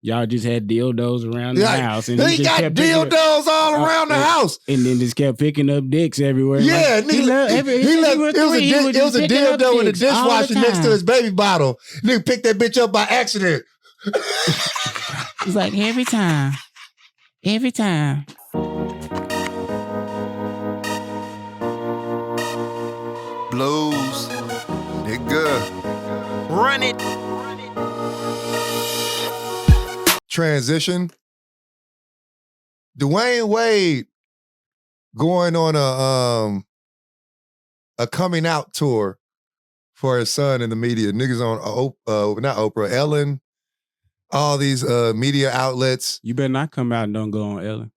Y'all just had dildos around the house. And he got dildos all around the house. And then just kept picking up dicks everywhere. Yeah, like, it was a dildo in the dishwasher next to his baby bottle. Nigga picked that bitch up by accident. It's like every time. Every time. Blues, nigga. Run it. Transition. Dwayne Wade going on a coming out tour for his son in the media. Niggas on not Oprah, Ellen, all these media outlets. You better not come out and don't go on Ellen.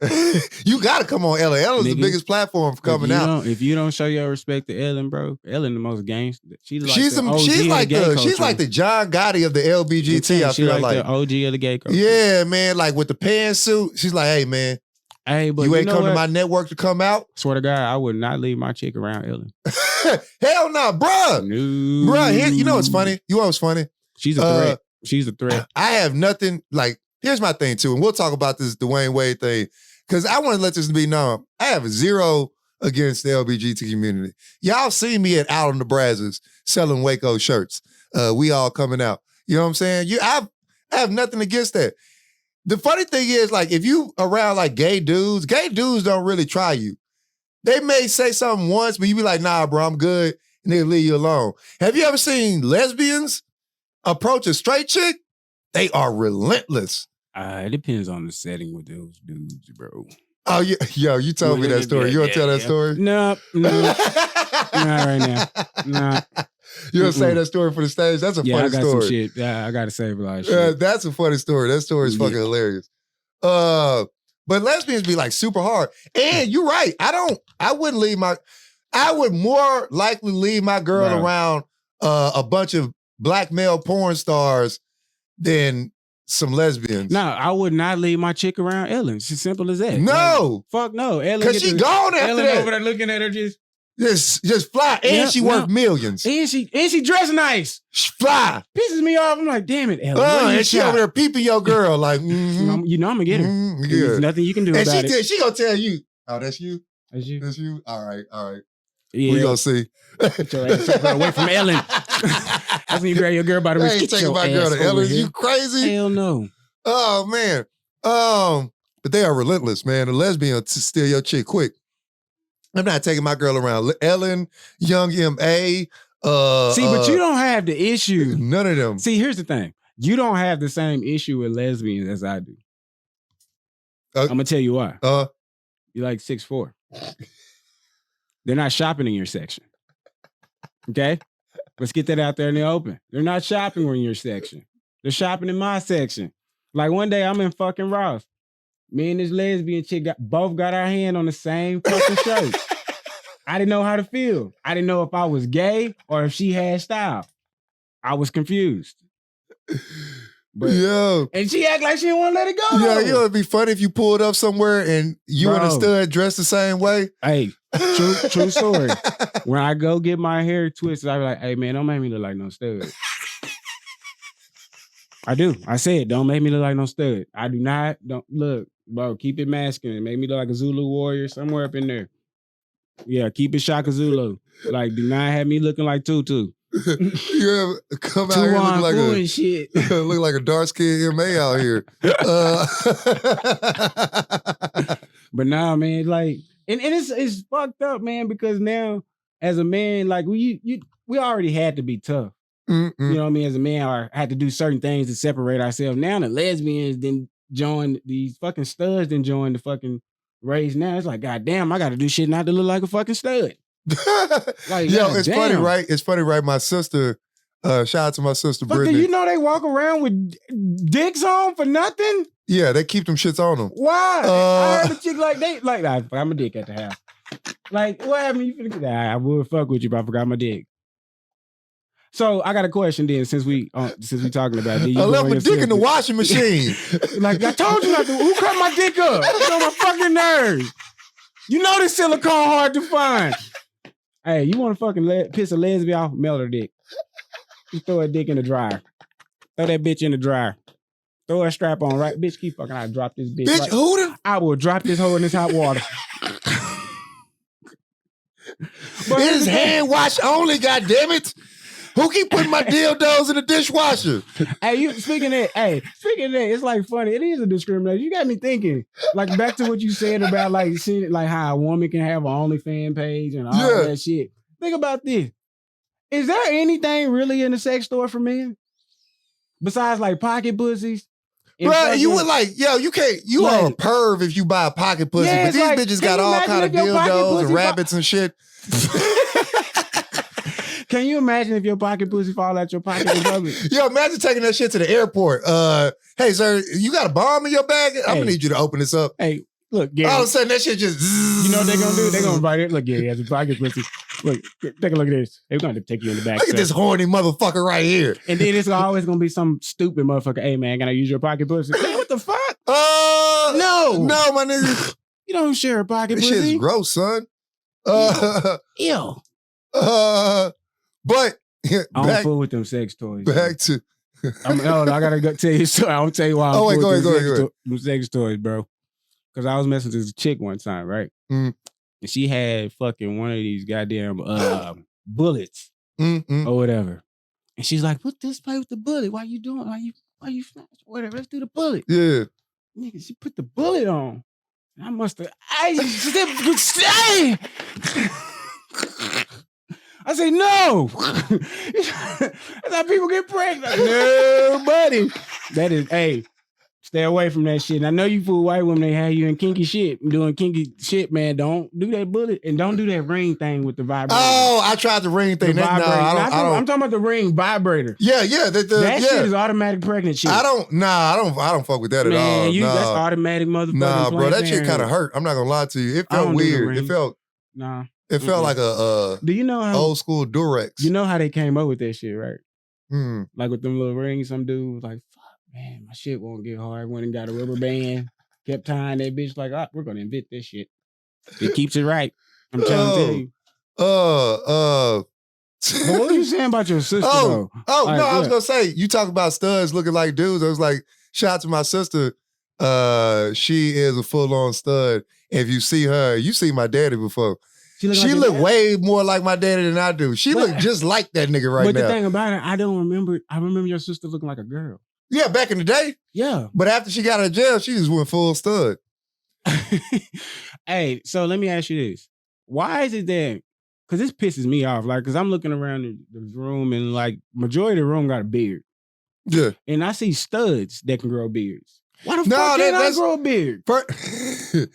You gotta come on Ellen. Ellen's the biggest platform for coming out. If you don't show your respect to Ellen, bro, Ellen the most gangster. She's like the John Gotti of the LBGT. I feel like the OG of the gay culture. Yeah, man. Like with the pantsuit, she's like, hey, man. Hey, but you ain't come to my network to come out? Swear to God, I would not leave my chick around Ellen. Hell no, bruh. No. Bruh, you know what's funny? You know what's funny? She's a threat. She's a threat. I have nothing, like, here's my thing too, and we'll talk about this Dwayne Wade thing, because I want to let this be known. I have zero against the LGBT community. Y'all see me at Out on the Brazzers selling Waco shirts. We all coming out. You know what I'm saying? I have nothing against that. The funny thing is, like, if you around like gay dudes don't really try you. They may say something once, but you be like, nah, bro, I'm good, and they'll leave you alone. Have you ever seen lesbians approach a straight chick? They are relentless. It depends on the setting with those dudes, bro. Oh, yeah. Yo, you told me that story. You want to tell that story? No. Not right now. Nah. You want to say that story for the stage? That's a funny story. I got some shit. Yeah, I got to save a lot of shit. Yeah, that's a funny story. That story is fucking hilarious. But lesbians be like super hard. And you're right. I would more likely leave my girl around a bunch of black male porn stars than some lesbians. No, I would not leave my chick around Ellen. It's as simple as that. No. Like, fuck no. Ellen, because she gone after Ellen that. over there looking at her just fly. And she worth millions. And she dressed nice. Fly. Pisses me off. I'm like, damn it, Ellen. And she over there peeping your girl like, you know I'm gonna get her. There's nothing you can do about it. She gonna tell you, oh, that's you? That's you? That's you? All right. Yeah. We gonna see. Get your ass away from Ellen. That's when you grab your girl by the wrist. Ain't taking my girl to Ellen. You crazy? Hell no. Oh, man. But they are relentless, man. The lesbian will steal your chick quick. I'm not taking my girl around Ellen, Young M.A. See, but you don't have the issue. None of them. See, here's the thing. You don't have the same issue with lesbians as I do. I'm going to tell you why. You're like 6'4". They're not shopping in your section. Okay? Let's get that out there in the open. They're not shopping in your section. They're shopping in my section. Like one day I'm in fucking Ross. Me and this lesbian chick both got our hand on the same fucking shirt. I didn't know how to feel. I didn't know if I was gay or if she had style. I was confused. But, and she act like she didn't want to let it go. Yeah, you know, it'd be funny if you pulled up somewhere and you and a stud dressed the same way. Hey, true story. When I go get my hair twisted, I be like, hey man, don't make me look like no stud. I do. I said, don't make me look like no stud. I do not. Don't look, bro. Keep it masculine. Make me look like a Zulu warrior somewhere up in there. Yeah, keep it Shaka Zulu. Like, do not have me looking like Tutu. You ever come out here looking like a shit. Look like a dark skinned MA out here. But nah, man, like, and it's fucked up, man, because now as a man, like we already had to be tough. You know what I mean? As a man, I had to do certain things to separate ourselves. Now the lesbians then join these fucking studs, then join the fucking race. Now it's like, goddamn, I got to do shit not to look like a fucking stud. Like, yo, it's funny, right? It's funny, right? My sister, shout out to my sister Brittany. You know they walk around with dicks on for nothing? Yeah, they keep them shits on them. Why? I heard a chick I'm a dick at the house. Like, what happened? I would fuck with you, but I forgot my dick. So I got a question then, since we talking about it. I left my dick in the washing machine. Like, I told you not to. Who cut my dick up? It's on my fucking nerves. You know this silicone hard to find. Hey, you want to fucking piss a lesbian off? Melt her dick. Just throw a dick in the dryer. Throw that bitch in the dryer. Throw a strap on, right? Bitch, keep fucking. I drop this bitch. Bitch, right? who the? I will drop this hoe in this hot water. But it is hand wash only, goddammit. Who keep putting my dildos in the dishwasher? Speaking of that, it's like funny. It is a discrimination. You got me thinking. Like back to what you said about like seeing like how a woman can have an OnlyFans page and all that shit. Think about this. Is there anything really in the sex store for men? Besides like pocket pussies? Bro, you would like, you can't, you are a perv if you buy a pocket pussy, but these bitches got all kind of dildos and rabbits and shit. Can you imagine if your pocket pussy fall out your pocket in public? Yo, imagine taking that shit to the airport. Hey, sir, you got a bomb in your bag? I'm gonna need you to open this up. Hey, look, Gary. All of a sudden, that shit just... You know what they're gonna do? They're gonna write it. Look, Gary has a pocket pussy. Look, take a look at this. They're gonna take you in the back. Look at this horny motherfucker right here. And then it's always gonna be some stupid motherfucker. Hey, man, can I use your pocket pussy? Hey, what the fuck? No, my nigga. You don't share a pocket pussy. This shit's gross, son. Ew. But I don't fool with them sex toys. Back to... I gotta go tell you a story. I'm tell you why. Go ahead. Them sex toys, bro. Because I was messing with this chick one time, right? And she had fucking one of these goddamn bullets or whatever. And she's like, "Put this play with the bullet. Why you doing? Why you smash? Whatever. Let's do the bullet." Yeah. Nigga, she put the bullet on. And I must have. I say no. That's how people get pregnant. No, buddy. That is, stay away from that shit. And I know you fool white women, they have you in kinky shit. Doing kinky shit, man. Don't do that bullet and don't do that ring thing with the vibrator. Oh, I tried the ring thing. I'm talking about the ring vibrator. Yeah. That shit is automatic pregnant shit. I don't fuck with that at all. That's automatic motherfucker. Nah, bro, that shit kind of hurt. I'm not gonna lie to you. It felt weird. It felt like a do you know how old school Durex. You know how they came up with that shit, right? Like with them little rings, some dude was like, fuck, man, my shit won't get hard. Went and got a rubber band, kept tying that bitch like, we're gonna invent this shit. It keeps it right. I'm trying to tell you. But what were you saying about your sister, though? I was gonna say, you talk about studs looking like dudes. I was like, shout out to my sister. She is a full-on stud. If you see her, you see my daddy before. She look way more like my daddy than I do. She look just like that nigga right now. But the thing about it, I don't remember. I remember your sister looking like a girl. Yeah, back in the day. Yeah. But after she got out of jail, she just went full stud. Hey, so let me ask you this. Why is it that, because this pisses me off, like, because I'm looking around the room and like majority of the room got a beard. Yeah. And I see studs that can grow beards. Why the fuck can't I grow a beard?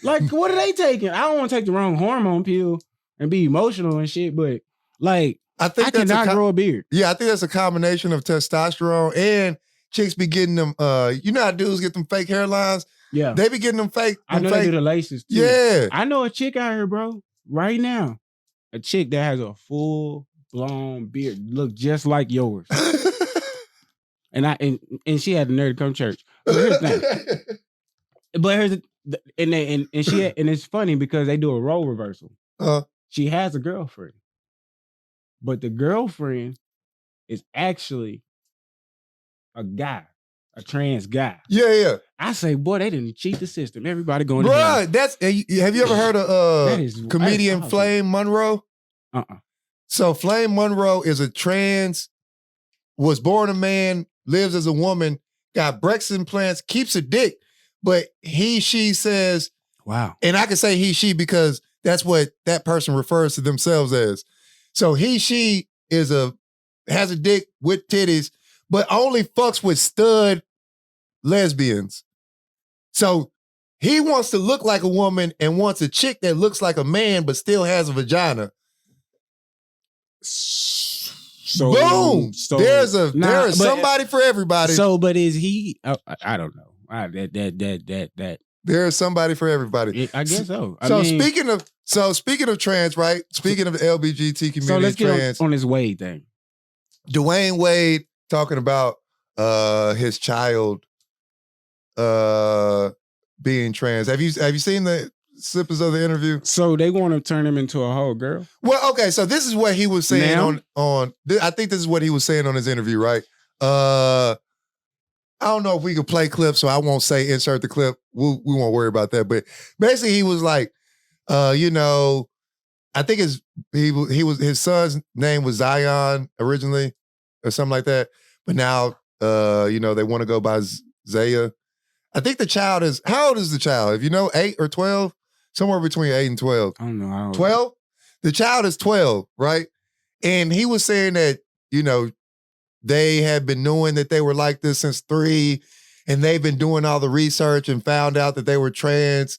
Like, what are they taking? I don't want to take the wrong hormone pill and be emotional and shit, but like, I cannot grow a beard. Yeah, I think that's a combination of testosterone and chicks be getting them, you know how dudes get them fake hairlines? Yeah. They be getting them fake. I know they do the laces too. Yeah. I know a chick out here, bro, right now. A chick that has a full-blown beard, look just like yours. And she had the nerve to come to church. But here's the thing. But here's and it's funny because they do a role reversal. She has a girlfriend, but the girlfriend is actually a guy, a trans guy. Yeah. I say, boy, they didn't cheat the system. Everybody going to hell. Have you ever heard of comedian Flame Monroe? So Flame Monroe is a trans, was born a man, lives as a woman, got breast implants, keeps a dick, but she says, wow. And I can say he, she because that's what that person refers to themselves as. So she has a dick with titties, but only fucks with stud lesbians. So he wants to look like a woman and wants a chick that looks like a man but still has a vagina. So, boom! There is somebody for everybody. So, but is he? I don't know. That. There is somebody for everybody. I guess so. Speaking of trans, right? Speaking of the LBGT community, so let's get on this Wade thing. Dwayne Wade talking about his child being trans. Have you seen the snippets of the interview? So they want to turn him into a whole girl? Well, okay, so this is what he was saying on I think this is what he was saying on his interview, right? I don't know if we can play clips, so I won't say insert the clip. We won't worry about that. But basically, he was like, you know, I think his son's name was Zion originally, or something like that. But now, you know, they want to go by Zaya. I think the child is, how old is the child? If you know, 8 or 12, somewhere between 8 and 12. I don't know. 12? The child is 12, right? And he was saying that, you know, they had been knowing that they were like this since 3, and they've been doing all the research and found out that they were trans,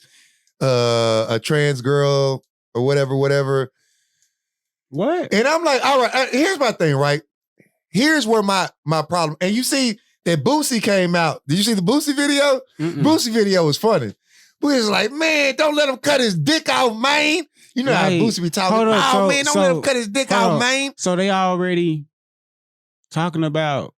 a trans girl or whatever. What? And I'm like, all right, here's my thing, right? Here's where my problem, and you see that Boosie came out. Did you see the Boosie video? Boosie video was funny. Boosie was like, man, don't let him cut his dick off, man. You know how Boosie be talking, man, don't let him cut his dick off, man. So they already talking about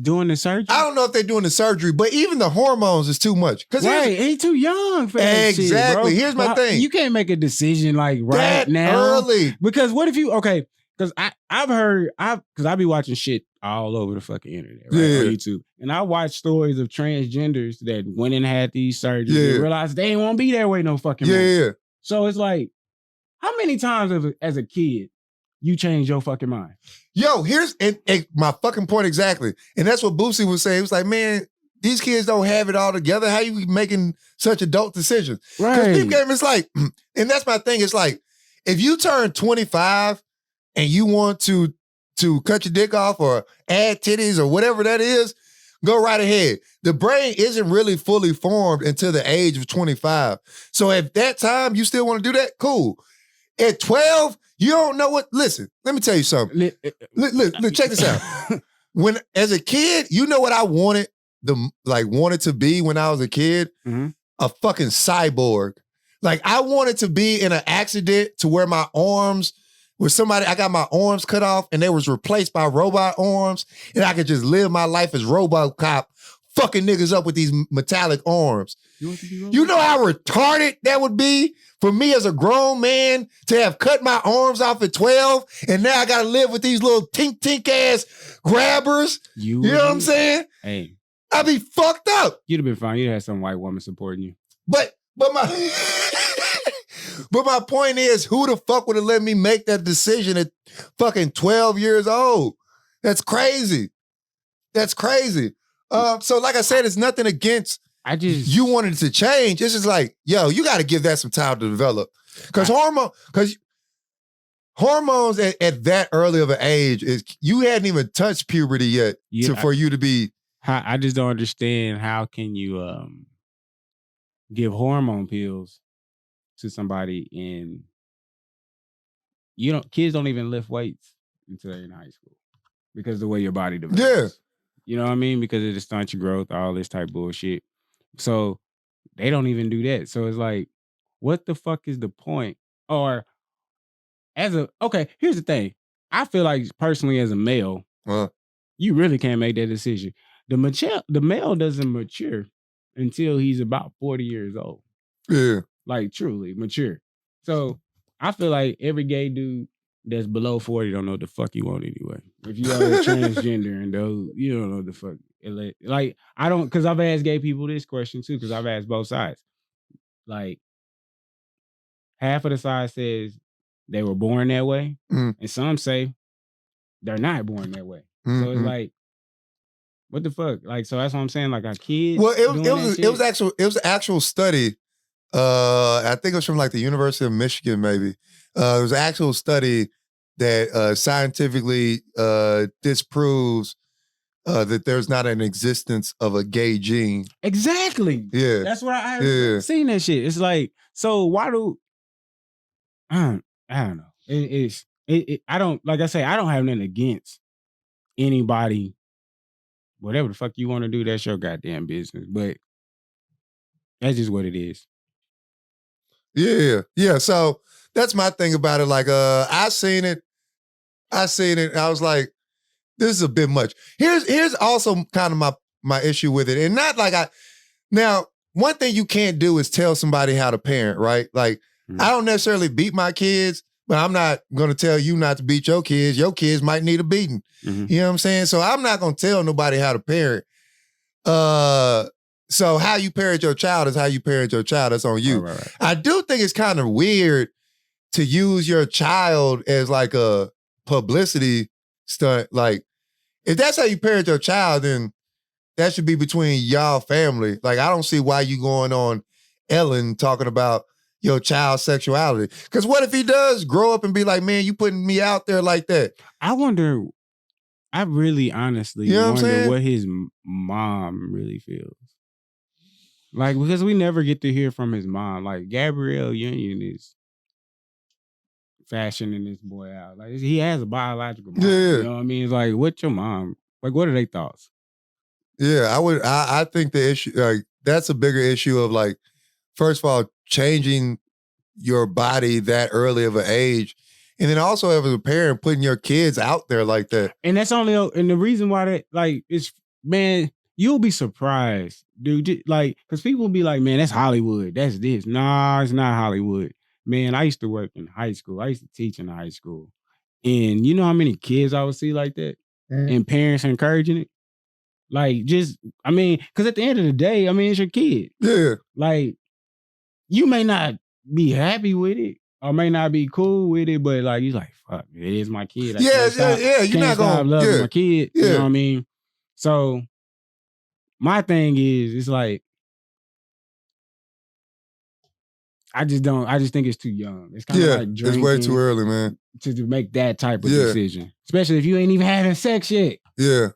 doing the surgery? I don't know if they're doing the surgery, but even the hormones is too much. Right, he's too young for that shit, bro. Here's my thing. You can't make a decision like that now. Early. Because what if you, because because I be watching shit all over the fucking internet, right, on YouTube. And I watch stories of transgenders that went and had these surgeries and realized they ain't want to be that way no fucking more. So it's like, how many times as a kid you change your fucking mind? Yo, here's and my fucking point exactly. And that's what Boosie was saying. He was like, man, these kids don't have it all together. How you making such adult decisions? Right. Because game is like, and that's my thing. It's like, if you turn 25 and you want to cut your dick off or add titties or whatever that is, go right ahead. The brain isn't really fully formed until the age of 25. So at that time, you still want to do that? Cool. At 12, you don't know what. Listen, let me tell you something. Check this out. When as a kid, you know what I wanted to be when I was a kid? A fucking cyborg. Like I wanted to be in an accident to where my arms I got my arms cut off and they was replaced by robot arms, and I could just live my life as RoboCop, fucking niggas up with these metallic arms. You know how retarded that would be for me as a grown man to have cut my arms off at 12, and now I gotta live with these little tink ass grabbers. You know what I'm saying? Hey, I'd be fucked up. You'd have been fine. You'd have some white woman supporting you. But my point is, who the fuck would have let me make that decision at fucking 12 years old? That's crazy. That's crazy. So like I said, it's nothing against you wanted to change. It's just like, yo, you got to give that some time to develop. Because hormones at that early of an age is, you hadn't even touched puberty yet for you to be. I just don't understand, how can you give hormone pills to somebody and kids don't even lift weights until they're in high school because of the way your body develops. Yeah. You know what I mean? Because it stunts your growth, all this type bullshit. So they don't even do that. So it's like, what the fuck is the point? Or here's the thing. I feel like personally as a male, you really can't make that decision. The male doesn't mature until he's about 40 years old. Yeah. Like truly mature. So I feel like every gay dude that's below 40 don't know what the fuck you want anyway. If you are a transgender and those, you don't know what the fuck. Like, I don't, because I've asked gay people this question too, because I've asked both sides. Like, half of the side says they were born that way, and some say they're not born that way. So it's like, what the fuck? Like, so that's what I'm saying. Like, our kids. Well, it was an actual study. I think it was from like the University of Michigan, maybe. It was an actual study that scientifically disproves that there's not an existence of a gay gene. Exactly. Yeah. That's what I've seen that shit. It's like, so why do I don't know. I don't, like I say, I don't have nothing against anybody. Whatever the fuck you want to do, that's your goddamn business. But that's just what it is. Yeah. So that's my thing about it. Like, I seen it. I was like, this is a bit much. Here's also kind of my issue with it. And not like now, one thing you can't do is tell somebody how to parent, right? Like, I don't necessarily beat my kids, but I'm not going to tell you not to beat your kids. Your kids might need a beating. You know what I'm saying? So I'm not going to tell nobody how to parent. So how you parent your child is how you parent your child. That's on you. Right. I do think it's kind of weird to use your child as like a publicity stunt. Like, if that's how you parent your child, then that should be between y'all family. Like, I don't see why you going on Ellen talking about your child's sexuality. Because what if he does grow up and be like, man, you putting me out there like that? I really honestly wonder what his mom really feels. Like, because we never get to hear from his mom. Like, Gabrielle Union is fashioning this boy out. Like, he has a biological mom. Yeah. You know what I mean? It's like, what's your mom? Like, what are their thoughts? Yeah, I think the issue, like, that's a bigger issue of, like, first of all, changing your body that early of an age. And then also, as a parent, putting your kids out there like that. And that's only, and the reason why that, like, it's, man, you'll be surprised, dude. Like, because people will be like, man, that's Hollywood. That's this. Nah, it's not Hollywood. Man, I used to work in high school. I used to teach in high school. And you know how many kids I would see like that? And parents encouraging it? Like, just, I mean, because at the end of the day, I mean, it's your kid. Yeah. Like, you may not be happy with it or may not be cool with it, but like, he's like, fuck, it is my kid. Yeah. You're not going to love my kid. You know what I mean? So, my thing is, it's like, I just think it's too young. It's kind of like drinking. It's way too early, man. To make that type of decision. Especially if you ain't even having sex yet. Yeah.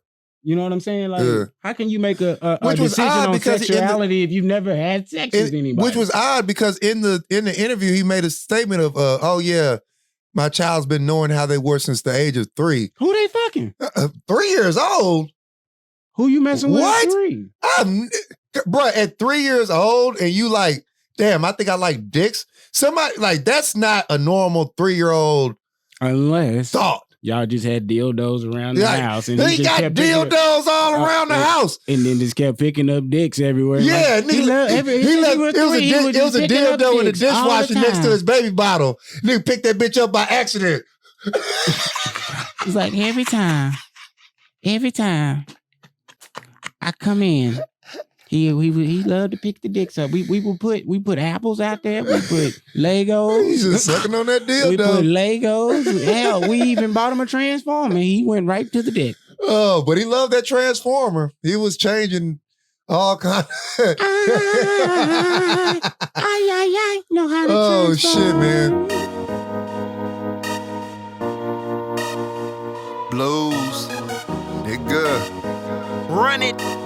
You know what I'm saying? Like, how can you make a decision on sexuality if you've never had sex with anybody? Which was odd because in the interview, he made a statement of, oh yeah, my child's been knowing how they were since the age of 3. Who they fucking? 3 years old? Who you messing with at 3? Bro, at 3 years old and you like, damn, I think I like dicks. Somebody, like, that's not a normal 3-year-old unless thought. Y'all just had dildos around the house. And he got dildos all around the house. And then just kept picking up dicks everywhere. Yeah, like, it was a dildo in the dishwasher next to his baby bottle. Nigga picked that bitch up by accident. It's like every time I come in, he loved to pick the dicks up. We put apples out there. We put Legos. He's just sucking on that dildo. We put Legos. Hell, we even bought him a transformer. He went right to the dick. Oh, but he loved that transformer. He was changing all kinds. I know how to transform. Oh shit, man. Blues, nigga, run it.